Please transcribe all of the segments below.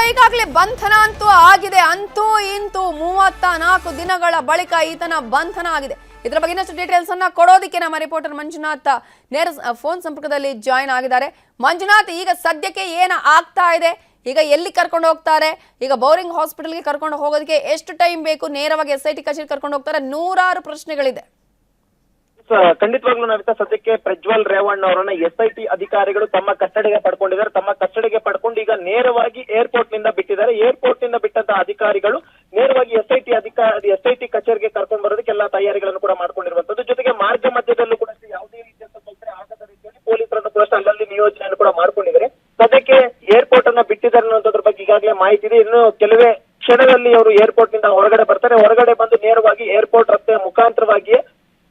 ಈಗಾಗಲೇ ಬಂಧನ ಅಂತೂ ಆಗಿದೆ. ಅಂತೂ ಇಂತೂ 34 ದಿನಗಳ ಬಳಿಕ ಈತನ ಬಂಧನ ಆಗಿದೆ. ಇದರ ಬಗ್ಗೆ ಇನ್ನಷ್ಟು ಡೀಟೇಲ್ಸ್ ಅನ್ನ ಕೊಡೋದಕ್ಕೆ ನಮ್ಮ ರಿಪೋರ್ಟರ್ ಮಂಜುನಾಥ್ ನೇರ ಫೋನ್ ಸಂಪರ್ಕದಲ್ಲಿ ಜಾಯಿನ್ ಆಗಿದ್ದಾರೆ. ಮಂಜುನಾಥ್, ಈಗ ಸದ್ಯಕ್ಕೆ ಏನು ಆಗ್ತಾ ಇದೆ? ಈಗ ಎಲ್ಲಿ ಕರ್ಕೊಂಡು ಹೋಗ್ತಾರೆ? ಈಗ ಬೌರಿಂಗ್ ಹಾಸ್ಪಿಟಲ್ಗೆ ಕರ್ಕೊಂಡು ಹೋಗೋದಕ್ಕೆ ಎಷ್ಟು ಟೈಮ್ ಬೇಕು? ನೇರವಾಗಿ SIT ಕಚೇರಿ ಕರ್ಕೊಂಡು ಹೋಗ್ತಾರೆ? ನೂರಾರು ಪ್ರಶ್ನೆಗಳಿದೆ. ಖಂಡಿತವಾಗ್ಲೂ ನವಿತಾ, ಸದ್ಯಕ್ಕೆ ಪ್ರಜ್ವಲ್ ರೇವಣ್ಣ ಅವರನ್ನ SIT ಅಧಿಕಾರಿಗಳು ತಮ್ಮ ಕಸ್ಟಡಿಗೆ ಪಡ್ಕೊಂಡಿದ್ದಾರೆ. ತಮ್ಮ ಕಸ್ಟಡಿಗೆ ಪಡ್ಕೊಂಡು ಈಗ ನೇರವಾಗಿ ಏರ್ಪೋರ್ಟ್ ನಿಂದ ಬಿಟ್ಟಿದ್ದಾರೆ. ಏರ್ಪೋರ್ಟ್ ನಿಂದ ಬಿಟ್ಟಂತ ಅಧಿಕಾರಿಗಳು ನೇರವಾಗಿ SIT ಕಚೇರಿಗೆ ಕರ್ಕೊಂಡು ಬರೋದಕ್ಕೆ ಎಲ್ಲಾ ತಯಾರಿಗಳನ್ನು ಕೂಡ ಮಾಡ್ಕೊಂಡಿರುವಂತದ್ದು. ಜೊತೆಗೆ ಮಾರ್ಗ ಮಧ್ಯದಲ್ಲೂ ಕೂಡ ಯಾವುದೇ ರೀತಿಯಂತ ತೊಂದರೆ ಆಗದ ರೀತಿಯಲ್ಲಿ ಪೊಲೀಸರನ್ನು ಕೂಡ ಅಲ್ಲಲ್ಲಿ ನಿಯೋಜನೆಯನ್ನು ಕೂಡ ಮಾಡ್ಕೊಂಡಿದ್ದಾರೆ. ಸದ್ಯಕ್ಕೆ ಏರ್ಪೋರ್ಟ್ ಅನ್ನ ಬಿಟ್ಟಿದ್ದಾರೆ ಅನ್ನೋದ್ರ ಬಗ್ಗೆ ಈಗಾಗಲೇ ಮಾಹಿತಿ ಇದೆ. ಇನ್ನು ಕೆಲವೇ ಕ್ಷಣದಲ್ಲಿ ಅವರು ಏರ್ಪೋರ್ಟ್ ನಿಂದ ಹೊರಗಡೆ ಬರ್ತಾರೆ. ಹೊರಗಡೆ ಬಂದು ನೇರವಾಗಿ ಏರ್ಪೋರ್ಟ್ ರಸ್ತೆಯ ಮುಖಾಂತರವಾಗಿ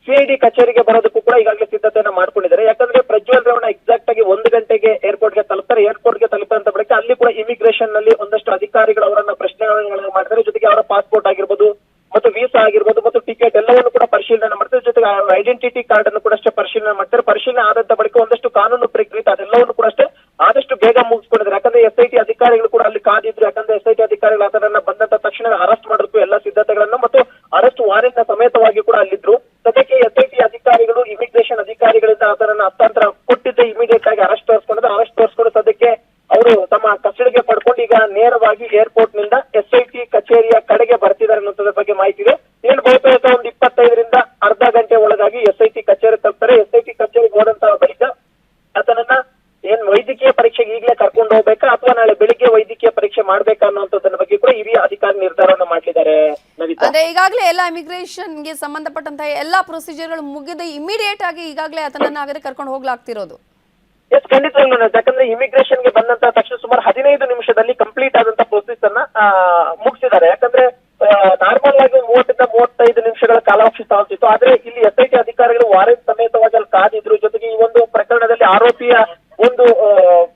CID ಕಚೇರಿಗೆ ಬರೋದಕ್ಕೂ ಕೂಡ ಈಗಾಗಲೇ ಸಿದ್ಧತೆಯನ್ನ ಮಾಡ್ಕೊಂಡಿದ್ದಾರೆ. ಯಾಕಂದ್ರೆ ಪ್ರಜ್ವಲ್ ರೇವಣ್ಣ ಎಕ್ಸಾಕ್ಟ್ ಆಗಿ 1 ಗಂಟೆಗೆ ಏರ್ಪೋರ್ಟ್ ಗೆ ತಲುಪ್ತಾರೆ. ಏರ್ಪೋರ್ಟ್ ಗೆ ತಲುಪಂತ ಬಳಿಕ ಅಲ್ಲಿ ಕೂಡ ಇಮಿಗ್ರೇಷನ್ ನಲ್ಲಿ ಒಂದಷ್ಟು ಅಧಿಕಾರಿಗಳು ಅವರನ್ನ ಪ್ರಶ್ನೆಗಳನ್ನು ಮಾಡ್ತಾರೆ. ಜೊತೆಗೆ ಅವರ ಪಾಸ್ಪೋರ್ಟ್ ಆಗಿರ್ಬೋದು ಮತ್ತು ವೀಸಾ ಆಗಿರ್ಬೋದು ಮತ್ತು ಟಿಕೆಟ್ ಎಲ್ಲವನ್ನು ಕೂಡ ಪರಿಶೀಲನೆ ಮಾಡ್ತಾರೆ. ಜೊತೆಗೆ ಐಡೆಂಟಿಟಿ ಕಾರ್ಡ್ ಅನ್ನು ಕೂಡ ಅಷ್ಟೇ ಪರಿಶೀಲನೆ ಮಾಡ್ತಾರೆ. ಪರಿಶೀಲನೆ ಆದಂತ ಬಳಿಕ ಒಂದಷ್ಟು ಕಾನೂನು ಪ್ರಕ್ರಿಯೆ ಅದೆಲ್ಲವನ್ನು ಕೂಡ ಅಷ್ಟೇ ಆದಷ್ಟು ಬೇಗ ಮುಗಿಸ್ಕೊಂಡಿದ್ದಾರೆ. ಯಾಕಂದ್ರೆ SIT ಅಧಿಕಾರಿಗಳು ಕೂಡ ಅಲ್ಲಿ ಕಾದಿದ್ರು. ಯಾಕಂದ್ರೆ SIT ಅಧಿಕಾರಿಗಳು ಅದನ್ನ ಬಂದಂತ ತಕ್ಷಣ ಅರೆಸ್ಟ್ ಮಾಡೋದಕ್ಕೂ ಎಲ್ಲಾ ಸಿದ್ಧತೆಗಳನ್ನು ಮತ್ತು ಅರೆಸ್ಟ್ ವಾರೆಂಟ್ ಸಮೇತವಾಗಿ ಕೂಡ ಅಲ್ಲಿದ್ರು. ಸದ್ಯಕ್ಕೆ SIT ಅಧಿಕಾರಿಗಳು ಇಮಿಗ್ರೇಷನ್ ಅಧಿಕಾರಿಗಳಿಂದ ಅದನ್ನ ಹಸ್ತಾಂತರ ಕೊಟ್ಟಿದ್ದೆ. ಇಮಿಡಿಯೇಟ್ ಆಗಿ ಅರೆಸ್ಟ್ ತೋರಿಸ್ಕೊಂಡು ಸದ್ಯಕ್ಕೆ ಅವರು ತಮ್ಮ ಕಸ್ಟಡಿಗೆ ಪಡ್ಕೊಂಡು ಈಗ ನೇರವಾಗಿ ಏರ್ಪೋರ್ಟ್ ನಿಂದ SIT ಕಚೇರಿಯ ಕಡೆಗೆ ಬರ್ತಿದ್ದಾರೆ ಅನ್ನೋದ್ರ ಬಗ್ಗೆ ಮಾಹಿತಿ ಇದೆ. ಏನು ಬಹುತೇಕ ಒಂದು 25ರಿಂದ ಅರ್ಧ ಗಂಟೆ ಒಳಗಾಗಿ SIT ಕಚೇರಿ ತಲುಪ್ತಾರೆ. SIT ಕಚೇರಿಗೆ ಹೋದಂತಹ ಬಳಿಕ ಆತನನ್ನ ವೈದ್ಯಕೀಯ ಪರೀಕ್ಷೆಗೆ ಈಗಲೇ ಕರ್ಕೊಂಡು ಹೋಗ್ಬೇಕಾ ಅಥವಾ ನಾಳೆ ಬೆಳಿಗ್ಗೆ ವೈದ್ಯಕೀಯ ಪರೀಕ್ಷೆ ಮಾಡ್ಬೇಕಾ ಅನ್ನೋದ್ರ ಬಗ್ಗೆ ಕೂಡ ಹಿರಿಯ ಅಧಿಕಾರಿ ನಿರ್ಧಾರವನ್ನು ಮಾಡಿದ್ದಾರೆ. ಅದೇ ಈಗಾಗಲೇ ಎಲ್ಲ ಇಮಿಗ್ರೇಷನ್ ಗೆ ಸಂಬಂಧಪಟ್ಟಂತಹ ಎಲ್ಲಾ ಪ್ರೊಸೀಜರ್ಗಳು ಮುಗಿದ ಇಮಿಡಿಯೇಟ್ ಆಗಿ ಈಗಾಗಲೇ ಆತನನ್ನ ಆಗದೆ ಕರ್ಕೊಂಡು ಹೋಗ್ಲಾಗ್ತಿರೋದು. ಎಸ್, ಖಂಡಿತವಾಗ್ಲೂ. ಯಾಕಂದ್ರೆ ಇಮಿಗ್ರೇಷನ್ ಗೆ ಬಂದಂತ ತಕ್ಷಣ ಸುಮಾರು 15 ನಿಮಿಷದಲ್ಲಿ ಕಂಪ್ಲೀಟ್ ಆದಂತ ಪ್ರೊಸೆಸ್ ಅನ್ನ ಮುಗಿಸಿದ್ದಾರೆ. ಯಾಕಂದ್ರೆ ನಾರ್ಮಲ್ ಆಗಿ 30ರಿಂದ 35 ನಿಮಿಷಗಳ ಕಾಲಾವಕಾಶ ತಗೊಳ್ತಿತ್ತು. ಆದ್ರೆ ಇಲ್ಲಿ SIT ಅಧಿಕಾರಿಗಳು ವಾರೆಂಟ್ ಸಮೇತವಾಗಿ ಅಲ್ಲಿ ಕಾದಿದ್ರು. ಜೊತೆಗೆ ಈ ಒಂದು ಪ್ರಕರಣದಲ್ಲಿ ಆರೋಪಿಯ ಒಂದು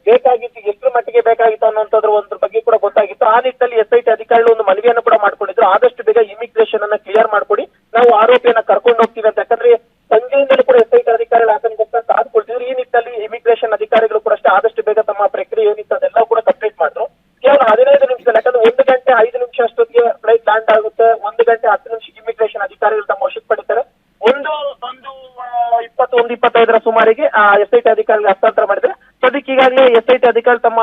ಬೇಕಾಗಿತ್ತು, ಎಷ್ಟು ಮಟ್ಟಿಗೆ ಬೇಕಾಗಿತ್ತು ಅನ್ನೋಂಥದ್ರ ಒಂದ್ರ ಬಗ್ಗೆ ಕೂಡ ಗೊತ್ತಾಗಿತ್ತು. ಆ ನಿಟ್ಟಿನಲ್ಲಿ SIT ಅಧಿಕಾರಿಗಳು ಒಂದು ಮನವಿಯನ್ನು ಕೂಡ ಮಾಡ್ಕೊಂಡಿದ್ರು. ಆದಷ್ಟು ಬೇಗ ಇಮಿಗ್ರೇಷನ್ ಅನ್ನ ಕ್ಲಿಯರ್ ಮಾಡ್ಕೊಡಿ, ನಾವು ಆರೋಪಿಯನ್ನ ಕರ್ಕೊಂಡು ಹೋಗ್ತೀವಿ ಅಂತ. ಯಾಕಂದ್ರೆ ಸಂಜೆಯಿಂದಲೂ ಕೂಡ SIT ಅಧಿಕಾರಿಗಳು ಆತನಿಗೋಸ್ಕರ ಕಾದುಕೊಳ್ತಿದ್ರು. ಈ ನಿಟ್ಟಿನಲ್ಲಿ ಇಮಿಗ್ರೇಷನ್ ಅಧಿಕಾರಿಗಳು ಕೂಡ ಅಷ್ಟೇ ಆದಷ್ಟು ಬೇಗ ತಮ್ಮ ಪ್ರಕ್ರಿಯೆ ಏನಿತ್ತು ಅದೆಲ್ಲ ಕೂಡ ಕಂಪ್ಲೀಟ್ ಮಾಡಿದ್ರು. ಕೇವಲ 15 ನಿಮಿಷದಲ್ಲಿ, ಯಾಕಂದ್ರೆ 1 ಗಂಟೆ 5 ನಿಮಿಷ ಅಷ್ಟೊತ್ತಿಗೆ ಫ್ಲೈಟ್ ಲ್ಯಾಂಡ್ ಆಗುತ್ತೆ. 1 ಗಂಟೆ 10 ನಿಮಿಷ ಇಮಿಗ್ರೇಷನ್ ಅಧಿಕಾರಿಗಳು ತಮ್ಮ ವಶಕ್ಕೆ ಪಡಿತಾರೆ. 1:25 ಸುಮಾರಿಗೆ SIT ಅಧಿಕಾರಿಗಳು ಹಸ್ತಾಂತರ ಮಾಡಿದ್ರೆ ಸದ್ಯಕ್ಕೆ ಈಗಾಗಲೇ SIT ಅಧಿಕಾರಿ ತಮ್ಮ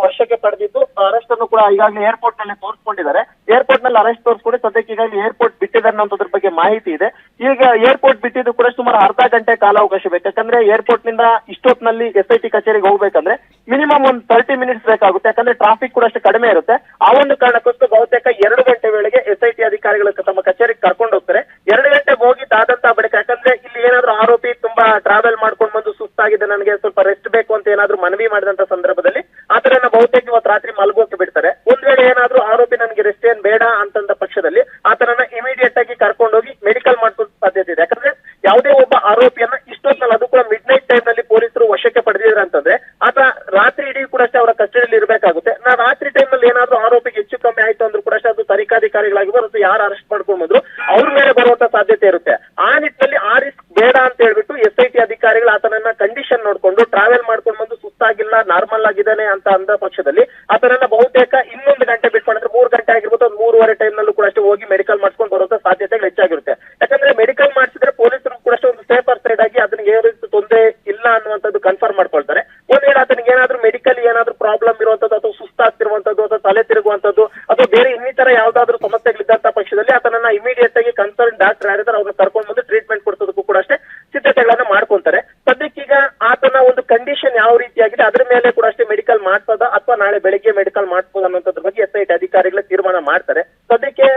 ವಶಕ್ಕೆ ಪಡೆದಿದ್ದು ಅರೆಸ್ಟ್ ಅನ್ನು ಕೂಡ ಈಗಾಗಲೇ ಏರ್ಪೋರ್ಟ್ ನಲ್ಲಿ ತೋರಿಸ್ಕೊಂಡಿದ್ದಾರೆ. ಏರ್ಪೋರ್ಟ್ ನಲ್ಲಿ ಅರೆಸ್ಟ್ ತೋರಿಸ್ಕೊಂಡು ಸದ್ಯಕ್ಕೆ ಈಗಾಗಲೇ ಏರ್ಪೋರ್ಟ್ ಬಿಟ್ಟಿದ್ದಾರೆ ಅನ್ನೋದ್ರ ಬಗ್ಗೆ ಮಾಹಿತಿ ಇದೆ. ಈಗ ಏರ್ಪೋರ್ಟ್ ಬಿಟ್ಟಿದ್ದು ಕೂಡ ಸುಮಾರು ಅರ್ಧ ಗಂಟೆ ಕಾಲಾವಕಾಶ ಬೇಕು. ಯಾಕಂದ್ರೆ ಏರ್ಪೋರ್ಟ್ ನಿಂದ ಇಷ್ಟೊತ್ತಿನಲ್ಲಿ SIT ಕಚೇರಿಗೆ ಹೋಗ್ಬೇಕಂದ್ರೆ ಮಿನಿಮಮ್ ಒಂದು 30 ಮಿನಿಟ್ಸ್ ಬೇಕಾಗುತ್ತೆ. ಯಾಕಂದ್ರೆ ಟ್ರಾಫಿಕ್ ಕೂಡ ಅಷ್ಟು ಕಡಿಮೆ ಇರುತ್ತೆ. ಆ ಒಂದು ಕಾರಣಕ್ಕೋಸ್ಕರ ಬಹುತೇಕ 2 ಗಂಟೆ ವೇಳೆಗೆ SIT ಅಧಿಕಾರಿಗಳು ತಮ್ಮ ಕಚೇರಿಗೆ ಕರ್ಕೊಂಡು ಹೋಗ್ತಾರೆ. 2 ಗಂಟೆ ಹೋಗಿದ್ದಾದಂತ ಬಳಿಕ, ಯಾಕಂದ್ರೆ ಇಲ್ಲಿ ಏನಾದ್ರೂ ಆರೋಪಿ ತುಂಬಾ ಟ್ರಾವೆಲ್ ಮಾಡ್ಕೊಂಡು ಬಂದು ಸುಸ್ತಾಗಿದೆ, ನನಗೆ ಸ್ವಲ್ಪ ರೆಸ್ಟ್ ಬೇಕು ಅಂತ ಏನಾದ್ರೂ ಮನವಿ ಮಾಡಿದಂತ ಸಂದರ್ಭದಲ್ಲಿ ಆತರನ್ನ ಬಹುತೇಕ ಇವತ್ತು ರಾತ್ರಿ ಮಲಗೋಕೆ ಬಿಡ್ತಾರೆ. ಒಂದ್ ವೇಳೆ ಏನಾದ್ರೂ ಆರೋಪಿ ನನಗೆ ರೆಸ್ಟ್ ಏನ್ ಬೇಡ ಅಂತಂದ ಪಕ್ಷದಲ್ಲಿ ಆತನನ್ನ ಇಮಿಡಿಯೇಟ್ ಆಗಿ ಕರ್ಕೊಂಡೋಗಿ ಮೆಡಿಕಲ್ ಮಾಡಿಸೋ ಸಾಧ್ಯತೆ ಇದೆ. ಯಾಕಂದ್ರೆ ಯಾವುದೇ ಒಬ್ಬ ಆರೋಪಿಯನ್ನ ಇಷ್ಟೊತ್ತಲ್ಲಿ, ಅದು ಕೂಡ ಮಿಡ್ ನೈಟ್ ಟೈಮ್ ನಲ್ಲಿ ಪೊಲೀಸರು ವಶಕ್ಕೆ ಪಡೆದಿದ್ರೆ ಅಂತಂದ್ರೆ ಆತ ರಾತ್ರಿ ಇಡೀ ಕೂಡ ಅಷ್ಟೇ ಅವರ ಕಸ್ಟಡಿಯಲ್ಲಿ ಇರಬೇಕಾಗುತ್ತೆ. ರಾತ್ರಿ ಟೈಮ್ ನಲ್ಲಿ ಏನಾದ್ರೂ ಆರೋಪಿಗೆ ಹೆಚ್ಚು ಕಮ್ಮಿ ಆಯ್ತು ಅಂದ್ರೂ ಕೂಡ ಅಷ್ಟೇ ಅದು ತನಿಖಾಧಿಕಾರಿಗಳಾಗಿರ್ಬೋದು ಅಥವಾ ಯಾರು ಅರೆಸ್ಟ್ ಮಾಡ್ಕೊಂಡ್ರು ಅವ್ರ ಮೇಲೆ ಬರುವಂತ ಸಾಧ್ಯತೆ ಇರುತ್ತೆ. ಆ ನಿಟ್ಟಿನಲ್ಲಿ ಆ ರಿಸ್ಕ್ ಬೇಡ ಅಂತ ಹೇಳ್ಬಿಟ್ಟು SIT ಅಧಿಕಾರಿಗಳು ಆತನನ್ನ ಕಂಡೀಷನ್ ನೋಡ್ಕೊಂಡು ಟ್ರಾವೆಲ್ ಮಾಡ್ಕೊಂಡು ಬಂದು ಸುಸ್ತಾಗಿಲ್ಲ, ನಾರ್ಮಲ್ ಆಗಿದ್ದಾನೆ ಅಂತ ಅಂದ ಪಕ್ಷದಲ್ಲಿ ಆತನನ್ನ ಬಹುತೇಕ 1 ಗಂಟೆ ಬಿಟ್ಕೊಂಡ್ರೆ 3 ಗಂಟೆ ಆಗಿರ್ಬೋದು, 3:15 ಟೈಮ್ ನಲ್ಲೂ ಕೂಡ ಅಷ್ಟೇ ಹೋಗಿ ಮೆಡಿಕಲ್ ಮಾಡ್ಕೊಂಡು ಬರುವಂತ ಸಾಧ್ಯತೆಗಳು ಹೆಚ್ಚಾಗಿರುತ್ತೆ. ಯಾಕಂದ್ರೆ ಮೆಡಿಕಲ್ ಮಾಡಿಸಿದ್ರೆ ಪೊಲೀಸರು ಕೂಡ ಅಷ್ಟೇ ಒಂದು ಸೇಫರ್ ಸೈಡ್ ಆಗಿ ಅದನ್ನ ಏನು ತೊಂದರೆ ಇಲ್ಲ ಅನ್ನುವಂಥದ್ದು ಕನ್ಫರ್ಮ್ ಮಾಡ್ಕೊಳ್ತಾರೆ. ಒಂದ್ ವೇಳೆ ಆತನಿಗೆ ಏನಾದ್ರೂ ಮೆಡಿಕಲ್ ಏನಾದ್ರೂ ಪ್ರಾಬ್ಲಮ್ ಇರುವಂತದ್ದು ಅಥವಾ ಸುಸ್ತಾಗ್ತಿರುವಂತದ್ದು ಅಥವಾ ತಲೆ ತಿರುಗುವಂತದ್ದು ಅಥವಾ ಬೇರೆ ಇನ್ನಿತರ ಯಾವ್ದಾದ್ರು ಸಮಸ್ಯೆಗಳಿದ್ದಂತ ಪಕ್ಷದಲ್ಲಿ ಆತನನ್ನ ಇಮಿಡಿಯೇಟ್ ಆಗಿ ಕನ್ಸರ್ನ್ ಡಾಕ್ಟರ್ ಯಾರಿದ್ದಾರೆ ಅವ್ರನ್ನ ಕರ್ಕೊಂಡು ಬಂದು ಟ್ರೀಟ್ಮೆಂಟ್ ಕೊಡಿಸೋದಕ್ಕೂ ಕೂಡ ಅಷ್ಟೇ ಸಿದ್ಧತೆಗಳನ್ನ ಮಾಡ್ಕೊಂತಾರೆ. ಸದ್ಯಕ್ಕೀಗ ಆತನ ಒಂದು ಕಂಡೀಷನ್ ಯಾವ ರೀತಿಯಾಗಿದೆ ಅದ್ರ ಮೇಲೆ ಕೂಡ ಅಷ್ಟೇ ಮೆಡಿಕಲ್ ಮಾಡ್ಸೋದ ಅಥವಾ ನಾಳೆ ಬೆಳಿಗ್ಗೆ ಮೆಡಿಕಲ್ ಮಾಡಿಸೋದು ಅನ್ನೋದ್ರ ಬಗ್ಗೆ SIT ಅಧಿಕಾರಿಗಳು ತೀರ್ಮಾನ ಮಾಡ್ತಾರೆ. ಸದ್ಯಕ್ಕೆ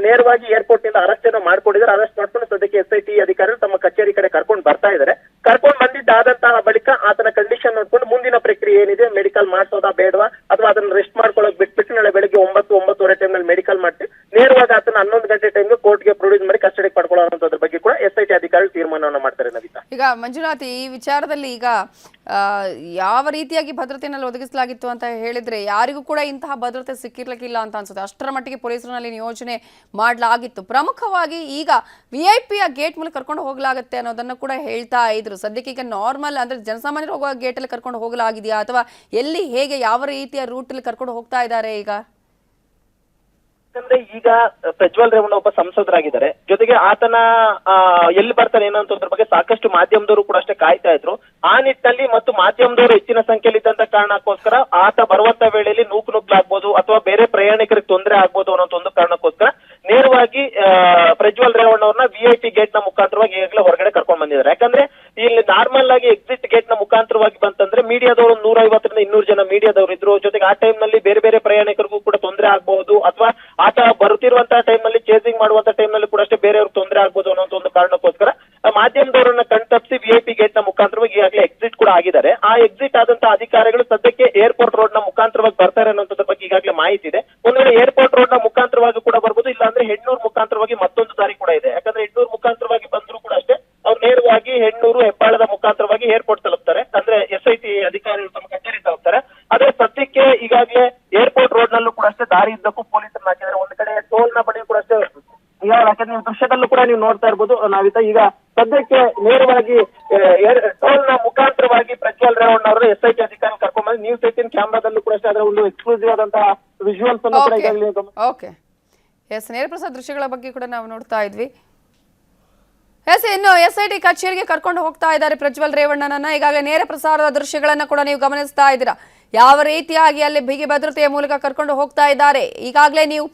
ನೇರವಾಗಿ ಏರ್ಪೋರ್ಟ್ ನಿಂದ ಅರೆಸ್ಟ್ ಅನ್ನು ಮಾಡ್ಕೊಂಡಿದ್ದಾರೆ. ಅರೆಸ್ಟ್ ಮಾಡ್ಕೊಂಡು ಸದ್ಯಕ್ಕೆ SIT ಅಧಿಕಾರಿಗಳು ತಮ್ಮ ಕಚೇರಿ ಕಡೆ ಕರ್ಕೊಂಡು ಬರ್ತಾ ಇದ್ದಾರೆ. ಕರ್ಕೊಂಡು ಬಂದಿದ್ದಾದಂತಹ ಬಳಿಕ ಆತನ ಕಂಡೀಷನ್ ನೋಡ್ಕೊಂಡು ಮುಂದಿನ ಪ್ರಕ್ರಿಯೆ ಏನಿದೆ, ಮೆಡಿಕಲ್ ಮಾಡಿಸೋದಾ ಬೇಡವಾ ಅಥವಾ ಅದನ್ನ ರೆಸ್ಟ್ ಮಾಡ್ಕೊಳ್ಳೋಕೆ ಬಿಟ್ಬಿಟ್ಟು ನಾಳೆ ಬೆಳಿಗ್ಗೆ 9-9:30 ಟೈಮ್ ನಲ್ಲಿ ಮೆಡಿಕಲ್ ಮಾಡ್ತೀವಿ, ನೇರವಾಗಿ ಆತನ 11 ಗಂಟೆ ಟೈಮ್ಗೆ ಕೋರ್ಟ್ಗೆ ಪ್ರೊಡ್ಯೂಸ್ ಮಾಡಿ ಕಸ್ಟಡಿಗೆ ಪಡ್ಕೊಳ್ಳೋ ಅನ್ನೋದ್ರ ಬಗ್ಗೆ ಕೂಡ SIT ಅಧಿಕಾರಿಗಳು ತೀರ್ಮಾನವನ್ನು ಮಾಡ್ತಾರೆ. ನವಿತಾ. ಈಗ ಮಂಜುನಾಥ್, ಈ ವಿಚಾರದಲ್ಲಿ ಈಗ ಯಾವ ರೀತಿಯಾಗಿ ಭದ್ರತೆಯನ್ನು ಒದಗಿಸಲಾಗಿತ್ತು ಅಂತ ಹೇಳಿದ್ರೆ ಯಾರಿಗೂ ಕೂಡ ಇಂತಹ ಭದ್ರತೆ ಸಿಕ್ಕಿರ್ಲಿಕ್ಕಿಲ್ಲ ಅಂತ ಅನ್ಸುತ್ತೆ. ಅಷ್ಟರ ಮಟ್ಟಿಗೆ ಪೊಲೀಸರಲ್ಲಿ ನಿಯೋಜನೆ ಮಾಡಲಾಗಿತ್ತು. ಪ್ರಮುಖವಾಗಿ ಈಗ VIP ಗೇಟ್ ಮೂಲಕ ಕರ್ಕೊಂಡು ಹೋಗಲಾಗುತ್ತೆ ಅನ್ನೋದನ್ನು ಕೂಡ ಹೇಳ್ತಾ ಇದ್ರು. ಸದ್ಯಕ್ಕೆ ಈಗ ನಾರ್ಮಲ್ ಅಂದ್ರೆ ಜನಸಾಮಾನ್ಯರು ಹೋಗುವ ಗೇಟಲ್ಲಿ ಕರ್ಕೊಂಡು ಹೋಗಲಾಗಿದೆಯಾ, ಅಥವಾ ಎಲ್ಲಿ ಹೇಗೆ ಯಾವ ರೀತಿಯ ರೂಟಲ್ಲಿ ಕರ್ಕೊಂಡು ಹೋಗ್ತಾ ಇದ್ದಾರೆ ಈಗ? ಯಾಕಂದ್ರೆ ಈಗ ಪ್ರಜ್ವಲ್ ರೇವಣ್ಣ ಒಬ್ಬ ಸಂಸದರಾಗಿದ್ದಾರೆ, ಜೊತೆಗೆ ಆತನ ಎಲ್ಲಿ ಬರ್ತಾನೆ ಏನೋ ಅನ್ನೋದ್ರ ಬಗ್ಗೆ ಸಾಕಷ್ಟು ಮಾಧ್ಯಮದವರು ಕೂಡ ಅಷ್ಟೇ ಕಾಯ್ತಾ ಇದ್ರು. ಆ ನಿಟ್ಟಿನಲ್ಲಿ ಮತ್ತು ಮಾಧ್ಯಮದವರು ಹೆಚ್ಚಿನ ಸಂಖ್ಯೆಯಲ್ಲಿ ಇದ್ದಂತ ಕಾರಣಕ್ಕೋಸ್ಕರ ಆತ ಬರುವಂತ ವೇಳೆಯಲ್ಲಿ ನುಗ್ಲಾಗ್ಬೋದು ಅಥವಾ ಬೇರೆ ಪ್ರಯಾಣಿಕರಿಗೆ ತೊಂದರೆ ಆಗ್ಬೋದು ಅನ್ನೋ ಒಂದು ಕಾರಣಕ್ಕೋಸ್ಕರ ನೇರವಾಗಿ ಪ್ರಜ್ವಲ್ ರೇವಣ್ಣ ಅವ್ರನ್ನ VIP ಗೇಟ್ ನ ಮುಖಾಂತರವಾಗಿ ಈಗಾಗಲೇ ಹೊರಗಡೆ ಕರ್ಕೊಂಡ್ ಬಂದಿದ್ದಾರೆ. ಯಾಕಂದ್ರೆ ಇಲ್ಲಿ ನಾರ್ಮಲ್ ಆಗಿ ಎಕ್ಸಿಟ್ ಗೇಟ್ ನ ಮುಖಾಂತರವಾಗಿ ಬಂತಂದ್ರೆ ಮೀಡಿಯಾದವರು 150ರಿಂದ 200 ಜನ ಮೀಡಿಯಾದವರು ಇದ್ರು. ಜೊತೆಗೆ ಆ ಟೈಮ್ ನಲ್ಲಿ ಬೇರೆ ಬೇರೆ ಪ್ರಯಾಣಿಕರಿಗೂ ಕೂಡ ತೊಂದರೆ ಆಗಬಹುದು, ಅಥವಾ ಆತ ಬರುತ್ತಿರುವಂತಹ ಟೈಮ್ ನಲ್ಲಿ ಚೇಸಿಂಗ್ ಮಾಡುವಂತ ಟೈಮ್ ನಲ್ಲಿ ಕೂಡ ಅಷ್ಟೇ ಬೇರೆಯವ್ರಿಗೆ ತೊಂದರೆ ಆಗ್ಬೋದು ಅನ್ನೋ ಒಂದು ಕಾರಣಕ್ಕೋಸ್ಕರ ಮಾಧ್ಯಮದವರನ್ನ ಕಣ್ತಪ್ಪಿಸಿ VIP ಗೇಟ್ ನ ಮುಖಾಂತರವಾಗಿ ಈಗಾಗಲೇ ಎಕ್ಸಿಟ್ ಕೂಡ ಆಗಿದ್ದಾರೆ. ಆ ಎಕ್ಸಿಟ್ ಆದಂತ ಅಧಿಕಾರಿಗಳು ಸದ್ಯಕ್ಕೆ ಏರ್ಪೋರ್ಟ್ ರೋಡ್ ನ ಮುಖಾಂತರವಾಗಿ ಬರ್ತಾರೆ ಅನ್ನೋದ್ರ ಬಗ್ಗೆ ಈಗಾಗಲೇ ಮಾಹಿತಿ ಇದೆ. ಒಂದು ವೇಳೆ ಏರ್ಪೋರ್ಟ್ ರೋಡ್ ನ ಮುಖಾಂತರವಾಗಿ ಕೂಡ ಬರ್ಬೋದು, ಇಲ್ಲ ಅಂದ್ರೆ ಹೆಣ್ಣೂರು ಮುಖಾಂತರವಾಗಿ ಮತ್ತೊಂದು ದಾರಿ ಕೂಡ ಇದೆ. ಯಾಕಂದ್ರೆ ಹೆಣ್ಣೂರು ಮುಖಾಂತರವಾಗಿ ಬಂದ್ರು ಕೂಡ ಅಷ್ಟೇ ಅವ್ರು ನೇರವಾಗಿ ಹೆಣ್ಣೂರು ಹೆಬ್ಬಾಳದ ಮುಖಾಂತರವಾಗಿ ಏರ್ಪೋರ್ಟ್ ತಲುಪ್ತಾರೆ, ಅಂದ್ರೆ SIT ಅಧಿಕಾರಿಗಳು ತಮ್ಮ ಕಚೇರಿ ತಲುಪ್ತಾರೆ. ಆದ್ರೆ ಸದ್ಯಕ್ಕೆ ಈಗಾಗಲೇ ಏರ್ಪೋರ್ಟ್ ರೋಡ್ ನಲ್ಲೂ ಕೂಡ ಅಷ್ಟೇ ದಾರಿ ಇದ್ದಕ್ಕೂ ಪೊಲೀಸರನ್ನ ಹಾಕಿದ್ದಾರೆ. ಒಂದ್ ಕಡೆ ಟೋಲ್ ನ ಬಳಿ ಕೂಡ ಅಷ್ಟೇ ಯಾಕಂದ್ರೆ ನೀವು ದೃಶ್ಯದಲ್ಲೂ ಕೂಡ ನೀವು ನೋಡ್ತಾ ಇರ್ಬೋದು. ಈಗ ಸದ್ಯಕ್ಕೆ ನೇರವಾಗಿ ಟೋಲ್ ನ ಮುಖಾಂತರವಾಗಿ ಪ್ರಜ್ವಲ್ ರೇವಣ್ಣ ಅವರು SIT ಅಧಿಕಾರಿ ಕರ್ಕೊಂಡ್ ಬಂದು ನ್ಯೂಸ್ 18 ಕ್ಯಾಮ್ರಾದಲ್ಲೂ ಕೂಡ ಅಷ್ಟೇ ಅದರ ಒಂದು ಎಕ್ಸ್ಕ್ಲೂಸಿವ್ ಆದಂತಹ ವಿಜುವಲ್ಸ್ ಅನ್ನು ಕೂಡ ಈಗಾಗಲೇ ನೇರ ಪ್ರಸಾದ್ ದೃಶ್ಯಗಳ ಬಗ್ಗೆ ಕೂಡ ನಾವು ನೋಡ್ತಾ ಇದ್ವಿ. ಇನ್ನು SIT ಕಚೇರಿಗೆ ಕರ್ಕೊಂಡು ಹೋಗ್ತಾ ಇದ್ದಾರೆ ಪ್ರಜ್ವಲ್ ರೇವಣ್ಣನನ್ನ. ಈಗಾಗಲೇ ನೇರ ಪ್ರಸಾರದ ದೃಶ್ಯಗಳನ್ನ ಕೂಡ ನೀವು ಗಮನಿಸ್ತಾ ಇದ್ದೀರಾ, ಯಾವ ರೀತಿಯಾಗಿ ಅಲ್ಲಿ ಬಿಗಿ ಭದ್ರತೆಯ ಮೂಲಕ ಕರ್ಕೊಂಡು ಹೋಗ್ತಾ ಇದ್ದಾರೆ. ಈಗಾಗಲೇ ನೀವು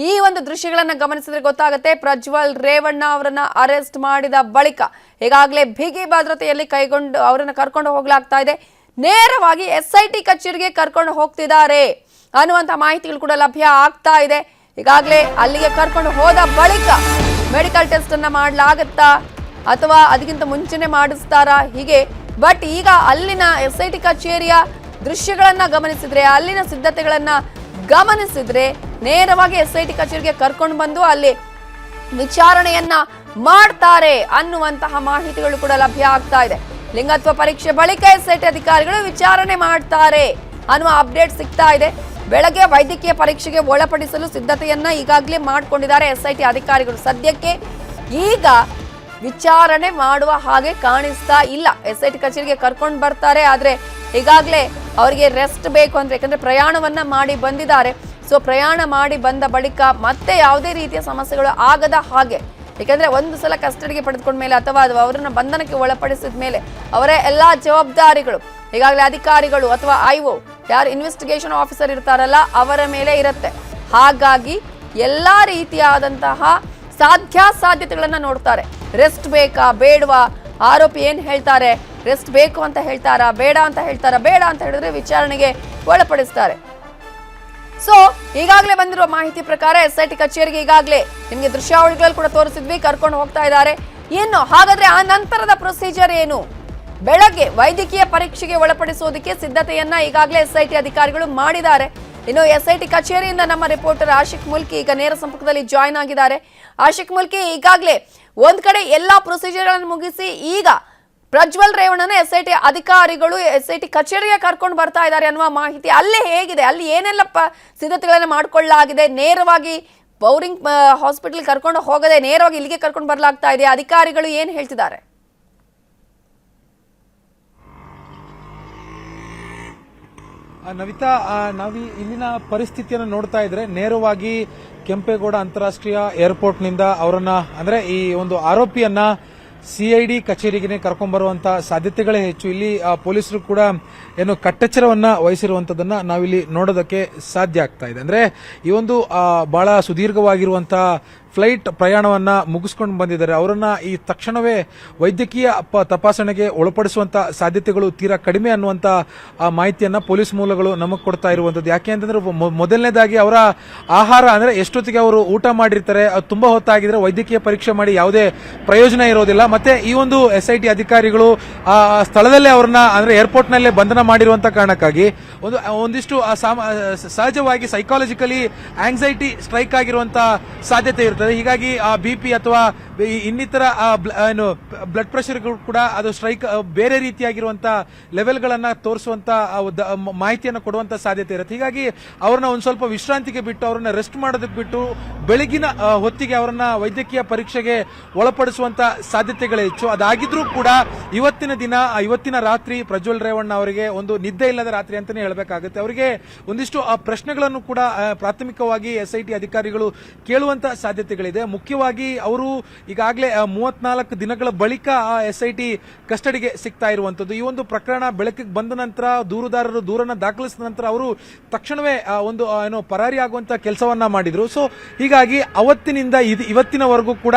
ಈ ಒಂದು ದೃಶ್ಯಗಳನ್ನ ಗಮನಿಸಿದ್ರೆ ಗೊತ್ತಾಗುತ್ತೆ, ಪ್ರಜ್ವಲ್ ರೇವಣ್ಣ ಅವರನ್ನ ಅರೆಸ್ಟ್ ಮಾಡಿದ ಬಳಿಕ ಈಗಾಗಲೇ ಬಿಗಿ ಭದ್ರತೆಯಲ್ಲಿ ಅವರನ್ನ ಕರ್ಕೊಂಡು ಹೋಗ್ಲಾಗ್ತಾ ಇದೆ. ನೇರವಾಗಿ SIT ಕಚೇರಿಗೆ ಕರ್ಕೊಂಡು ಹೋಗ್ತಿದ್ದಾರೆ ಅನ್ನುವಂತ ಮಾಹಿತಿಗಳು ಕೂಡ ಲಭ್ಯ ಆಗ್ತಾ ಇದೆ. ಈಗಾಗಲೇ ಅಲ್ಲಿಗೆ ಕರ್ಕೊಂಡು ಹೋದ ಬಳಿಕ ಮೆಡಿಕಲ್ ಟೆಸ್ಟ್ ಅನ್ನ ಮಾಡಲಾಗುತ್ತಾ ಅಥವಾ ಅದಕ್ಕಿಂತ ಮುಂಚೆನೆ ಮಾಡಿಸ್ತಾರಾ ಹೀಗೆ. ಬಟ್ ಈಗ ಅಲ್ಲಿನ SIT ಕಚೇರಿಯ ದೃಶ್ಯಗಳನ್ನ ಗಮನಿಸಿದ್ರೆ, ಅಲ್ಲಿನ ಸಿದ್ಧತೆಗಳನ್ನ ಗಮನಿಸಿದ್ರೆ ನೇರವಾಗಿ SIT ಕಚೇರಿಗೆ ಕರ್ಕೊಂಡು ಬಂದು ಅಲ್ಲಿ ವಿಚಾರಣೆಯನ್ನ ಮಾಡ್ತಾರೆ ಅನ್ನುವಂತಹ ಮಾಹಿತಿಗಳು ಕೂಡ ಲಭ್ಯ ಆಗ್ತಾ ಇದೆ. ಲಿಂಗತ್ವ ಪರೀಕ್ಷೆ ಬಳಿಕ SIT ಅಧಿಕಾರಿಗಳು ವಿಚಾರಣೆ ಮಾಡ್ತಾರೆ ಅನ್ನುವ ಅಪ್ಡೇಟ್ ಸಿಗ್ತಾ ಇದೆ. ಬೆಳಗ್ಗೆ ವೈದ್ಯಕೀಯ ಪರೀಕ್ಷೆಗೆ ಒಳಪಡಿಸಲು ಸಿದ್ಧತೆಯನ್ನ ಈಗಾಗಲೇ ಮಾಡಿಕೊಂಡಿದ್ದಾರೆ SIT ಅಧಿಕಾರಿಗಳು. ಸದ್ಯಕ್ಕೆ ಈಗ ವಿಚಾರಣೆ ಮಾಡುವ ಹಾಗೆ ಕಾಣಿಸ್ತಾ ಇಲ್ಲ. SIT ಕಚೇರಿಗೆ ಕರ್ಕೊಂಡು ಬರ್ತಾರೆ, ಆದ್ರೆ ಈಗಾಗಲೇ ಅವರಿಗೆ ರೆಸ್ಟ್ ಬೇಕು ಅಂದ್ರೆ, ಯಾಕಂದ್ರೆ ಪ್ರಯಾಣವನ್ನ ಮಾಡಿ ಬಂದಿದ್ದಾರೆ. ಸೊ ಪ್ರಯಾಣ ಮಾಡಿ ಬಂದ ಬಳಿಕ ಮತ್ತೆ ಯಾವುದೇ ರೀತಿಯ ಸಮಸ್ಯೆಗಳು ಆಗದ ಹಾಗೆ, ಯಾಕಂದ್ರೆ ಒಂದು ಸಲ ಕಸ್ಟಡಿಗೆ ಪಡೆದುಕೊಂಡ ಮೇಲೆ ಅಥವಾ ಅವರನ್ನ ಬಂಧನಕ್ಕೆ ಒಳಪಡಿಸಿದ ಮೇಲೆ ಅವರೇ ಎಲ್ಲಾ ಜವಾಬ್ದಾರಿಗಳು ಈಗಾಗಲೇ ಅಧಿಕಾರಿಗಳು ಅಥವಾ IO ಯಾರು ಇನ್ವೆಸ್ಟಿಗೇಷನ್ ಆಫೀಸರ್ ಇರ್ತಾರಲ್ಲ ಅವರ ಮೇಲೆ ಇರುತ್ತೆ. ಹಾಗಾಗಿ ಎಲ್ಲಾ ರೀತಿಯಾದಂತಹ ಸಾಧ್ಯತೆಗಳನ್ನ ನೋಡ್ತಾರೆ. ರೆಸ್ಟ್ ಬೇಕಾ ಬೇಡವಾ, ಆರೋಪಿ ಏನ್ ಹೇಳ್ತಾರೆ, ರೆಸ್ಟ್ ಬೇಕು ಅಂತ ಹೇಳ್ತಾರಾ, ಬೇಡ ಅಂತ ಹೇಳ್ತಾರಾ, ಬೇಡ ಅಂತ ಹೇಳಿದ್ರೆ ವಿಚಾರಣೆಗೆ ಒಳಪಡಿಸ್ತಾರೆ. ಸೊ ಈಗಾಗಲೇ ಬಂದಿರುವ ಮಾಹಿತಿ ಪ್ರಕಾರ SIT ಕಚೇರಿಗೆ ಈಗಾಗಲೇ ನಿಮಗೆ ದೃಶ್ಯಾವಳಿಗಳಲ್ಲಿ ಕೂಡ ತೋರಿಸಿದ್ವಿ, ಕರ್ಕೊಂಡು ಹೋಗ್ತಾ ಇದ್ದಾರೆ. ಇನ್ನು ಹಾಗಾದ್ರೆ ಆ ನಂತರದ ಪ್ರೊಸೀಜರ್ ಏನು? ಬೆಳಗ್ಗೆ ವೈದ್ಯಕೀಯ ಪರೀಕ್ಷೆಗೆ ಒಳಪಡಿಸೋದಕ್ಕೆ ಸಿದ್ಧತೆಯನ್ನ ಈಗಾಗಲೇ SIT ಅಧಿಕಾರಿಗಳು ಮಾಡಿದ್ದಾರೆ. ಇನ್ನು SIT ಕಚೇರಿಯಿಂದ ನಮ್ಮ ರಿಪೋರ್ಟರ್ ಆಶಿಕ್ ಮುಲ್ಕಿ ಈಗ ನೇರ ಸಂಪರ್ಕದಲ್ಲಿ ಜಾಯ್ನ್ ಆಗಿದ್ದಾರೆ. ಆಶಿಕ್ ಮುಲ್ಕಿ, ಈಗಾಗಲೇ ಒಂದ್ ಕಡೆ ಎಲ್ಲಾ ಪ್ರೊಸೀಜರ್ಗಳನ್ನು ಮುಗಿಸಿ ಈಗ ಪ್ರಜ್ವಲ್ ರೇವಣ್ಣನ SIT ಅಧಿಕಾರಿಗಳು SIT ಕಚೇರಿಗೆ ಕರ್ಕೊಂಡು ಬರ್ತಾ ಇದ್ದಾರೆ ಅನ್ನುವ ಮಾಹಿತಿ ಅಲ್ಲೇ ಹೇಗಿದೆ, ಅಲ್ಲಿ ಏನೆಲ್ಲ ಸಿದ್ಧತೆಗಳನ್ನ ಮಾಡ್ಕೊಳ್ಳಲಾಗಿದೆ, ನೇರವಾಗಿ ಬೌರಿಂಗ್ ಹಾಸ್ಪಿಟಲ್ ಕರ್ಕೊಂಡು ಹೋಗದೆ ನೇರವಾಗಿ ಇಲ್ಲಿಗೆ ಕರ್ಕೊಂಡು ಬರ್ಲಾಗ್ತಾ ಇದೆ, ಅಧಿಕಾರಿಗಳು ಏನ್ ಹೇಳ್ತಿದ್ದಾರೆ? ನವಿತಾ, ನಾವು ಇಲ್ಲಿನ ಪರಿಸ್ಥಿತಿಯನ್ನು ನೋಡ್ತಾ ಇದ್ರೆ ನೇರವಾಗಿ ಕೆಂಪೇಗೌಡ ಅಂತಾರಾಷ್ಟ್ರೀಯ ಏರ್ಪೋರ್ಟ್ನಿಂದ ಅವರನ್ನ ಅಂದ್ರೆ ಈ ಒಂದು ಆರೋಪಿಯನ್ನ CID ಕಚೇರಿಗೆ ಕರ್ಕೊಂಡ್ಬರುವಂತ ಸಾಧ್ಯತೆಗಳೇ ಹೆಚ್ಚು. ಇಲ್ಲಿ ಪೊಲೀಸರು ಕೂಡ ಏನು ಕಟ್ಟೆಚ್ಚರವನ್ನ ವಹಿಸಿರುವಂತದನ್ನ ನಾವಿಲ್ಲಿ ನೋಡೋದಕ್ಕೆ ಸಾಧ್ಯ ಆಗ್ತಾ ಇದೆ. ಅಂದ್ರೆ ಈ ಒಂದು ಬಹಳ ಸುದೀರ್ಘವಾಗಿರುವಂತಹ ಫ್ಲೈಟ್ ಪ್ರಯಾಣವನ್ನ ಮುಗಿಸ್ಕೊಂಡು ಬಂದಿದ್ದಾರೆ. ಅವರನ್ನ ಈ ತಕ್ಷಣವೇ ವೈದ್ಯಕೀಯ ತಪಾಸಣೆಗೆ ಒಳಪಡಿಸುವಂತ ಸಾಧ್ಯತೆಗಳು ತೀರಾ ಕಡಿಮೆ ಅನ್ನುವಂತ ಮಾಹಿತಿಯನ್ನ ಪೊಲೀಸ್ ಮೂಲಗಳು ನಮಗೆ ಕೊಡ್ತಾ ಇರುವಂತದ್ದು. ಯಾಕೆ ಅಂತಂದ್ರೆ ಮೊದಲನೇದಾಗಿ ಅವರ ಆಹಾರ ಅಂದ್ರೆ ಎಷ್ಟೊತ್ತಿಗೆ ಅವರು ಊಟ ಮಾಡಿರ್ತಾರೆ, ಅದು ತುಂಬಾ ಹೊತ್ತಾಗಿದ್ರೆ ವೈದ್ಯಕೀಯ ಪರೀಕ್ಷೆ ಮಾಡಿ ಯಾವುದೇ ಪ್ರಯೋಜನ ಇರೋದಿಲ್ಲ. ಮತ್ತೆ ಈ ಒಂದು SIT ಅಧಿಕಾರಿಗಳು ಆ ಸ್ಥಳದಲ್ಲೇ ಅವ್ರನ್ನ ಅಂದ್ರೆ ಏರ್ಪೋರ್ಟ್ ನಲ್ಲೇ ಬಂಧನ ಮಾಡಿರುವಂತ ಕಾರಣಕ್ಕಾಗಿ ಒಂದಿಷ್ಟು ಸಹಜವಾಗಿ ಸೈಕಾಲಜಿಕಲಿ ಆಂಗ್ಸೈಟಿ ಸ್ಟ್ರೈಕ್ ಆಗಿರುವಂತ ಸಾಧ್ಯತೆ ಇರುತ್ತೆ. ಹೀಗಾಗಿ BP ಅಥವಾ ಇನ್ನಿತರ ಏನು ಬ್ಲಡ್ ಪ್ರೆಷರ್ ಕೂಡ ಅದು ಸ್ಟ್ರೈಕ್ ಬೇರೆ ರೀತಿಯಾಗಿರುವಂತ ಲೆವೆಲ್ಗಳನ್ನ ತೋರಿಸುವಂತ ಮಾಹಿತಿಯನ್ನು ಕೊಡುವಂತ ಸಾಧ್ಯತೆ ಇರುತ್ತೆ. ಹೀಗಾಗಿ ಅವ್ರನ್ನ ಒಂದ್ ಸ್ವಲ್ಪ ವಿಶ್ರಾಂತಿಗೆ ಬಿಟ್ಟು ಅವ್ರನ್ನ ರೆಸ್ಟ್ ಮಾಡೋದಕ್ಕೆ ಬಿಟ್ಟು ಬೆಳಗಿನ ಹೊತ್ತಿಗೆ ಅವರನ್ನ ವೈದ್ಯಕೀಯ ಪರೀಕ್ಷೆಗೆ ಒಳಪಡಿಸುವಂತ ಸಾಧ್ಯತೆಗಳೇ ಹೆಚ್ಚು. ಅದಾಗಿದ್ರೂ ಕೂಡ ಇವತ್ತಿನ ರಾತ್ರಿ ಪ್ರಜ್ವಲ್ ರೇವಣ್ಣ ಅವರಿಗೆ ಒಂದು ನಿದ್ದೆ ಇಲ್ಲದ ರಾತ್ರಿ ಅಂತಾನೆ ಹೇಳಬೇಕಾಗುತ್ತೆ. ಅವರಿಗೆ ಒಂದಿಷ್ಟು ಪ್ರಶ್ನೆಗಳನ್ನು ಕೂಡ ಪ್ರಾಥಮಿಕವಾಗಿ SIT ಅಧಿಕಾರಿಗಳು ಕೇಳುವಂತ ಸಾಧ್ಯತೆಗಳಿದೆ. ಮುಖ್ಯವಾಗಿ ಅವರು ಈಗಾಗಲೇ 34 ದಿನಗಳ ಬಳಿಕ SIT ಕಸ್ಟಡಿಗೆ ಸಿಗ್ತಾ ಇರುವಂತದ್ದು. ಈ ಒಂದು ಪ್ರಕರಣ ಬೆಳಕಿಗೆ ಬಂದ ನಂತರ ದೂರುದಾರರು ದೂರನ್ನ ದಾಖಲಿಸಿದ ನಂತರ ಅವರು ತಕ್ಷಣವೇ ಒಂದು ಪರಾರಿ ಆಗುವಂತ ಕೆಲಸವನ್ನ ಮಾಡಿದ್ರು. ಸೊ ಹೀಗಾಗಿ ಅವತ್ತಿನಿಂದ ಇವತ್ತಿನವರೆಗೂ ಕೂಡ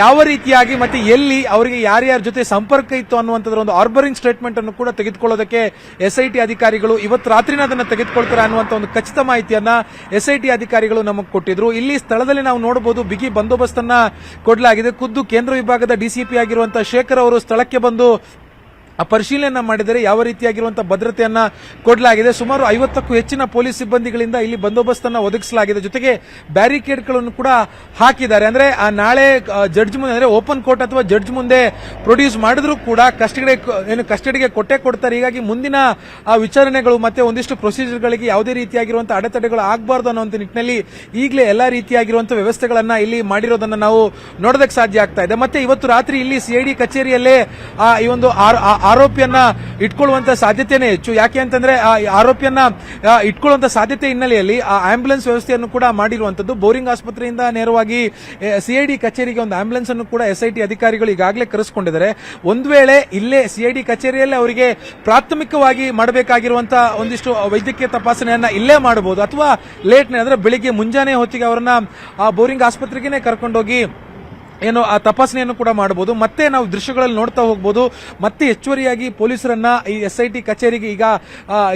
ಯಾವ ರೀತಿಯಾಗಿ ಮತ್ತೆ ಎಲ್ಲಿ ಅವರಿಗೆ ಯಾರ್ಯಾರ ಜೊತೆ ಸಂಪರ್ಕ ಇತ್ತು ಅನ್ನುವಂಥದ್ರ ಒಂದು ಆರ್ಬರಿಂಗ್ ಸ್ಟೇಟ್ಮೆಂಟ್ ಅನ್ನು ಕೂಡ ತೆಗೆದುಕೊಳ್ಳೋದಕ್ಕೆ SIT ಅಧಿಕಾರಿಗಳು ಇವತ್ತು ರಾತ್ರಿನ ಅದನ್ನು ತೆಗೆದುಕೊಳ್ತಾರೆ ಅನ್ನುವಂತ ಒಂದು ಖಚಿತ ಮಾಹಿತಿಯನ್ನ SIT ಅಧಿಕಾರಿಗಳು ನಮಗೆ ಕೊಟ್ಟಿದ್ರು. ಇಲ್ಲಿ ಸ್ಥಳದಲ್ಲಿ ನಾವು ನೋಡಬಹುದು ಬಿಗಿ ಬಂದೋಬಸ್ತ್ ಅನ್ನ ಕೊಡಲಾಗಿದೆ. ಖುದ್ದು ಕೇಂದ್ರ ವಿಭಾಗದ DCP ಆಗಿರುವಂತಹ ಶೇಖರ್ ಅವರು ಸ್ಥಳಕ್ಕೆ ಬಂದು ಪರಿಶೀಲನೆ ಮಾಡಿದರೆ ಯಾವ ರೀತಿಯಾಗಿರುವಂತಹ ಭದ್ರತೆಯನ್ನ ಕೊಡಲಾಗಿದೆ. ಸುಮಾರು 50ಕ್ಕೂ ಹೆಚ್ಚಿನ ಪೊಲೀಸ್ ಸಿಬ್ಬಂದಿಗಳಿಂದ ಇಲ್ಲಿ ಬಂದೋಬಸ್ತ್ ಅನ್ನ ಒದಗಿಸಲಾಗಿದೆ. ಜೊತೆಗೆ ಬ್ಯಾರಿಕೇಡ್ಗಳನ್ನು ಕೂಡ ಹಾಕಿದ್ದಾರೆ. ಅಂದ್ರೆ ನಾಳೆ ಜಡ್ಜ್ ಮುಂದೆ ಅಂದ್ರೆ ಓಪನ್ ಕೋರ್ಟ್ ಅಥವಾ ಜಡ್ಜ್ ಮುಂದೆ ಪ್ರೊಡ್ಯೂಸ್ ಮಾಡಿದ್ರು ಕೂಡ ಕಸ್ಟಡಿಗೆ ಕೊಡ್ತಾರೆ. ಹೀಗಾಗಿ ಮುಂದಿನ ವಿಚಾರಣೆಗಳು ಮತ್ತೆ ಒಂದಿಷ್ಟು ಪ್ರೊಸೀಜರ್ಗಳಿಗೆ ಯಾವುದೇ ರೀತಿಯಾಗಿರುವಂತಹ ಅಡೆತಡೆಗಳು ಆಗಬಾರದು ಅನ್ನೋ ನಿಟ್ಟಿನಲ್ಲಿ ಈಗಲೇ ಎಲ್ಲಾ ರೀತಿಯಾಗಿರುವಂತಹ ವ್ಯವಸ್ಥೆಗಳನ್ನ ಇಲ್ಲಿ ಮಾಡಿರೋದನ್ನ ನಾವು ನೋಡೋದಕ್ಕೆ ಸಾಧ್ಯ ಆಗ್ತಾ ಇದೆ. ಮತ್ತೆ ಇವತ್ತು ರಾತ್ರಿ ಇಲ್ಲಿ CID ಕಚೇರಿಯಲ್ಲೇ ಈ ಒಂದು ಆರೋಪಿಯನ್ನ ಇಟ್ಕೊಳ್ಳುವಂತ ಸಾಧ್ಯತೆನೇ ಹೆಚ್ಚು. ಯಾಕೆ ಅಂತಂದ್ರೆ ಆರೋಪಿಯನ್ನ ಇಟ್ಕೊಳ್ಳುವಂತ ಸಾಧ್ಯತೆ ಹಿನ್ನೆಲೆಯಲ್ಲಿ ಆಂಬ್ಯುಲೆನ್ಸ್ ವ್ಯವಸ್ಥೆಯನ್ನು ಕೂಡ ಮಾಡಿರುವಂತದ್ದು. ಬೋರಿಂಗ್ ಆಸ್ಪತ್ರೆಯಿಂದ ನೇರವಾಗಿ CID ಕಚೇರಿಗೆ ಒಂದು ಆಂಬ್ಯುಲೆನ್ಸ್ ಅನ್ನು ಕೂಡ SIT ಅಧಿಕಾರಿಗಳು ಈಗಾಗಲೇ ಕರೆಸಿಕೊಂಡಿದ್ದಾರೆ. ಒಂದು ವೇಳೆ ಇಲ್ಲೇ CID ಕಚೇರಿಯಲ್ಲೇ ಅವರಿಗೆ ಪ್ರಾಥಮಿಕವಾಗಿ ಮಾಡಬೇಕಾಗಿರುವಂತಹ ಒಂದಿಷ್ಟು ವೈದ್ಯಕೀಯ ತಪಾಸಣೆಯನ್ನ ಇಲ್ಲೇ ಮಾಡಬಹುದು ಅಥವಾ ಲೇಟ್ ಅಂದ್ರೆ ಬೆಳಿಗ್ಗೆ ಮುಂಜಾನೆ ಹೊತ್ತಿಗೆ ಅವರನ್ನ ಬೋರಿಂಗ್ ಆಸ್ಪತ್ರೆಗೆ ಕರ್ಕೊಂಡೋಗಿ ಆ ತಪಾಸಣೆಯನ್ನು ಕೂಡ ಮಾಡಬಹುದು. ಮತ್ತೆ ನಾವು ದೃಶ್ಯಗಳಲ್ಲಿ ನೋಡ್ತಾ ಹೋಗಬಹುದು. ಮತ್ತೆ ಹೆಚ್ಚುವರಿಯಾಗಿ ಪೊಲೀಸರನ್ನ ಈ SIT ಕಚೇರಿಗೆ ಈಗ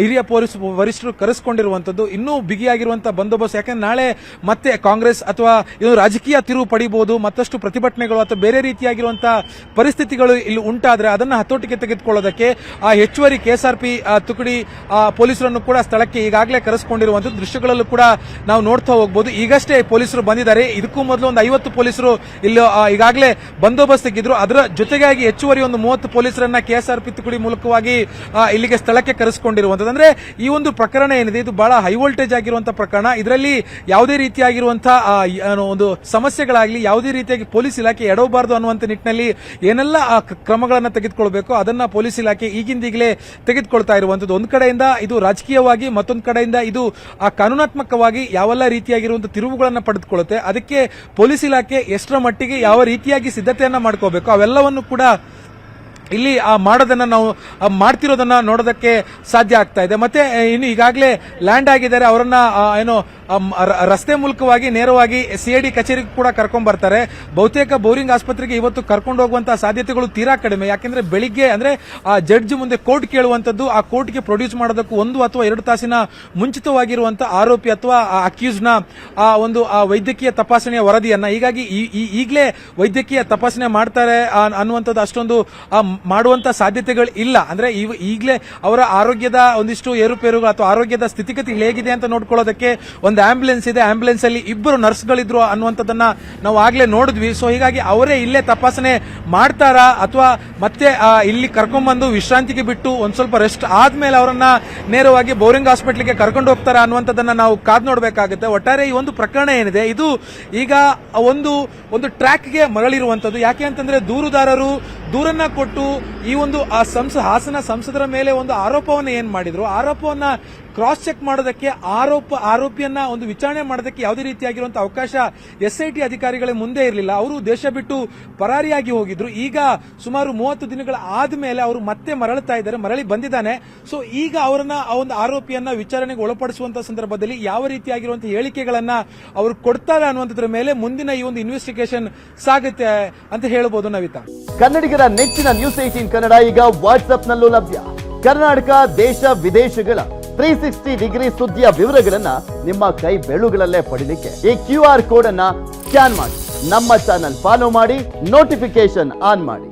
ಹಿರಿಯ ಪೊಲೀಸ್ ವರಿಷ್ಠರು ಕರೆಸಿಕೊಂಡಿರುವಂತದ್ದು. ಇನ್ನೂ ಬಿಗಿಯಾಗಿರುವಂತಹ ಬಂದೋಬಸ್ತ್. ಯಾಕಂದ್ರೆ ನಾಳೆ ಮತ್ತೆ ಕಾಂಗ್ರೆಸ್ ಅಥವಾ ರಾಜಕೀಯ ತಿರುವು ಪಡಿಬಹುದು, ಮತ್ತಷ್ಟು ಪ್ರತಿಭಟನೆಗಳು ಅಥವಾ ಬೇರೆ ರೀತಿಯಾಗಿರುವಂತಹ ಪರಿಸ್ಥಿತಿಗಳು ಇಲ್ಲಿ ಉಂಟಾದ್ರೆ ಅದನ್ನ ಹತೋಟಿಗೆ ತೆಗೆದುಕೊಳ್ಳೋದಕ್ಕೆ ಹೆಚ್ಚುವರಿ KSRP ತುಕಡಿ ಪೊಲೀಸರನ್ನು ಕೂಡ ಸ್ಥಳಕ್ಕೆ ಈಗಾಗಲೇ ಕರೆಸಿಕೊಂಡಿರುವಂತದ್ದು ದೃಶ್ಯಗಳಲ್ಲೂ ಕೂಡ ನಾವು ನೋಡ್ತಾ ಹೋಗಬಹುದು. ಈಗಷ್ಟೇ ಪೊಲೀಸರು ಬಂದಿದ್ದಾರೆ. ಇದಕ್ಕೂ ಮೊದಲು ಒಂದು 50 ಪೊಲೀಸರು ಇಲ್ಲಿ ಈಗಾಗಲೇ ಬಂದೋಬಸ್ತ್ ತೆಗೆದ್ರು. ಅದರ ಜೊತೆಗಾಗಿ ಹೆಚ್ಚುವರಿ ಒಂದು 30 ಪೊಲೀಸರನ್ನ KSRP ತುಕಡಿ ಮೂಲಕವಾಗಿ ಇಲ್ಲಿಗೆ ಸ್ಥಳಕ್ಕೆ ಕರೆಸಿಕೊಂಡಿರುವಂತದ್ದು. ಅಂದ್ರೆ ಈ ಒಂದು ಪ್ರಕರಣ ಏನಿದೆ ಇದು ಬಹಳ ಹೈ ವೋಲ್ಟೇಜ್ ಆಗಿರುವಂತಹ ಪ್ರಕರಣ. ಇದರಲ್ಲಿ ಯಾವುದೇ ರೀತಿಯಾಗಿರುವಂತಹ ಒಂದು ಸಮಸ್ಯೆಗಳಾಗಲಿ ಯಾವುದೇ ರೀತಿಯಾಗಿ ಪೊಲೀಸ್ ಇಲಾಖೆ ಎಡವಬಾರದು ಅನ್ನುವಂತ ನಿಟ್ಟಿನಲ್ಲಿ ಏನೆಲ್ಲ ಕ್ರಮಗಳನ್ನು ತೆಗೆದುಕೊಳ್ಬೇಕು ಅದನ್ನ ಪೊಲೀಸ್ ಇಲಾಖೆ ಈಗಿಂದೀಗಲೇ ತೆಗೆದುಕೊಳ್ತಾ ಇರುವಂತದ್ದು. ಒಂದು ಕಡೆಯಿಂದ ಇದು ರಾಜಕೀಯವಾಗಿ, ಮತ್ತೊಂದು ಕಡೆಯಿಂದ ಇದು ಕಾನೂನಾತ್ಮಕವಾಗಿ ಯಾವೆಲ್ಲ ರೀತಿಯಾಗಿರುವಂತಹ ತಿರುವುಗಳನ್ನು ಪಡೆದುಕೊಳ್ಳುತ್ತೆ. ಅದಕ್ಕೆ ಪೊಲೀಸ್ ಇಲಾಖೆ ಎಷ್ಟರ ಮಟ್ಟಿಗೆ ಯಾವ ರೀತಿಯಾಗಿ ಸಿದ್ಧತೆಯನ್ನ ಮಾಡ್ಕೋಬೇಕು ಅವೆಲ್ಲವನ್ನು ಕೂಡ ಇಲ್ಲಿ ಮಾಡೋದನ್ನ ನಾವು ಮಾಡ್ತಿರೋದನ್ನ ನೋಡೋದಕ್ಕೆ ಸಾಧ್ಯ ಆಗ್ತಾ ಇದೆ. ಮತ್ತೆ ಇನ್ನು ಈಗಾಗಲೇ ಲ್ಯಾಂಡ್ ಆಗಿದ್ದಾರೆ. ಅವರನ್ನ ರಸ್ತೆ ಮೂಲಕವಾಗಿ ನೇರವಾಗಿ CID ಕಚೇರಿಗೆ ಕೂಡ ಕರ್ಕೊಂಡ್ ಬರ್ತಾರೆ. ಬಹುತೇಕ ಬೋರಿಂಗ್ ಆಸ್ಪತ್ರೆಗೆ ಇವತ್ತು ಕರ್ಕೊಂಡು ಹೋಗುವಂತಹ ಸಾಧ್ಯತೆಗಳು ತೀರಾ ಕಡಿಮೆ. ಯಾಕೆಂದ್ರೆ ಬೆಳಿಗ್ಗೆ ಅಂದ್ರೆ ಜಡ್ಜ್ ಮುಂದೆ ಕೋರ್ಟ್ ಕೇಳುವಂತದ್ದು, ಆ ಕೋರ್ಟ್ಗೆ ಪ್ರೊಡ್ಯೂಸ್ ಮಾಡೋದಕ್ಕೂ 1 ಅಥವಾ 2 ತಾಸಿನ ಮುಂಚಿತವಾಗಿರುವಂತಹ ಆರೋಪಿ ಅಥವಾ ಅಕ್ಯೂಸ್ ನ ಒಂದು ವೈದ್ಯಕೀಯ ತಪಾಸಣೆಯ ವರದಿಯನ್ನ ಹೀಗಾಗಿ ಈಗಲೇ ವೈದ್ಯಕೀಯ ತಪಾಸಣೆ ಮಾಡ್ತಾರೆ ಅನ್ನುವಂಥದ್ದು ಅಷ್ಟೊಂದು ಮಾಡುವಂತ ಸಾಧ್ಯತೆಗಳು ಇಲ್ಲ. ಅಂದ್ರೆ ಈಗಲೇ ಅವರ ಆರೋಗ್ಯದ ಒಂದಿಷ್ಟು ಏರುಪೇರುಗಳು ಅಥವಾ ಆರೋಗ್ಯದ ಸ್ಥಿತಿಗತಿ ಹೇಗಿದೆ ಅಂತ ನೋಡ್ಕೊಳ್ಳೋದಕ್ಕೆ ಒಂದು ಆಂಬ್ಯುಲೆನ್ಸ್ ಇದೆ. ಆಂಬ್ಯುಲೆನ್ಸ್ ಅಲ್ಲಿ 2 ನರ್ಸ್ಗಳಿದ್ರು ಅನ್ನುವಂಥದ್ದನ್ನ ನಾವು ಆಗ್ಲೇ ನೋಡಿದ್ವಿ. ಸೊ ಹೀಗಾಗಿ ಅವರೇ ಇಲ್ಲೇ ತಪಾಸಣೆ ಮಾಡ್ತಾರಾ ಅಥವಾ ಮತ್ತೆ ಇಲ್ಲಿ ಕರ್ಕೊಂಡ್ಬಂದು ವಿಶ್ರಾಂತಿಗೆ ಬಿಟ್ಟು ಒಂದ್ ಸ್ವಲ್ಪ ರೆಸ್ಟ್ ಆದ್ಮೇಲೆ ಅವರನ್ನ ನೇರವಾಗಿ ಬೋರಿಂಗ್ ಹಾಸ್ಪಿಟಲ್ಗೆ ಕರ್ಕೊಂಡು ಹೋಗ್ತಾರಾ ಅನ್ನುವಂಥದ್ದನ್ನ ನಾವು ಕಾದ್ ನೋಡ್ಬೇಕಾಗುತ್ತೆ. ಒಟ್ಟಾರೆ ಈ ಒಂದು ಪ್ರಕರಣ ಏನಿದೆ ಇದು ಈಗ ಒಂದು ಟ್ರ್ಯಾಕ್ಗೆ ಮರಳಿರುವಂತದ್ದು. ಯಾಕೆ ಅಂತಂದ್ರೆ ದೂರುದಾರರು ದೂರನ್ನ ಕೊಟ್ಟು ಈ ಒಂದು ಹಾಸನ ಸಂಸದರ ಮೇಲೆ ಒಂದು ಆರೋಪವನ್ನ ಏನ್ ಮಾಡಿದ್ರು, ಆರೋಪವನ್ನ ಕ್ರಾಸ್ ಚೆಕ್ ಮಾಡೋದಕ್ಕೆ ಆರೋಪಿಯನ್ನ ಒಂದು ವಿಚಾರಣೆ ಮಾಡೋದಕ್ಕೆ ಯಾವುದೇ ರೀತಿಯಾಗಿರುವಂತಹ ಅವಕಾಶ SIT ಅಧಿಕಾರಿಗಳ ಮುಂದೆ ಇರಲಿಲ್ಲ. ಅವರು ದೇಶ ಬಿಟ್ಟು ಪರಾರಿಯಾಗಿ ಹೋಗಿದ್ರು. ಈಗ ಸುಮಾರು 30 ದಿನಗಳ ಆದ್ಮೇಲೆ ಅವರು ಮತ್ತೆ ಮರಳಿ ಬಂದಿದ್ದಾನೆ. ಸೊ ಈಗ ಅವರನ್ನ ಒಂದು ಆರೋಪಿಯನ್ನ ವಿಚಾರಣೆಗೆ ಒಳಪಡಿಸುವಂತಹ ಸಂದರ್ಭದಲ್ಲಿ ಯಾವ ರೀತಿಯಾಗಿರುವಂತಹ ಹೇಳಿಕೆಗಳನ್ನ ಅವರು ಕೊಡ್ತಾರೆ ಅನ್ನುವಂಥದ್ರ ಮೇಲೆ ಮುಂದಿನ ಈ ಒಂದು ಇನ್ವೆಸ್ಟಿಗೇಷನ್ ಸಾಗುತ್ತೆ ಅಂತ ಹೇಳಬಹುದು. ನವಿತಾ, ಕನ್ನಡಿಗರ ನೆಚ್ಚಿನ News 18 ಕನ್ನಡ ಈಗ ವಾಟ್ಸ್ಆಪ್ ನಲ್ಲೂ ಲಭ್ಯ. ಕರ್ನಾಟಕ, ದೇಶ ವಿದೇಶಗಳ 360 ಡಿಗ್ರಿ ಸುದ್ದಿಯ ವಿವರಗಳನ್ನ ನಿಮ್ಮ ಕೈ ಬೆರಳುಗಳಲ್ಲೇ ಪಡಿಲಿಕ್ಕೆ ಈ QR ಕೋಡ್ ಅನ್ನ ಸ್ಕ್ಯಾನ್ ಮಾಡಿ ನಮ್ಮ ಚಾನಲ್ ಫಾಲೋ ಮಾಡಿ, ನೋಟಿಫಿಕೇಶನ್ ಆನ್ ಮಾಡಿ.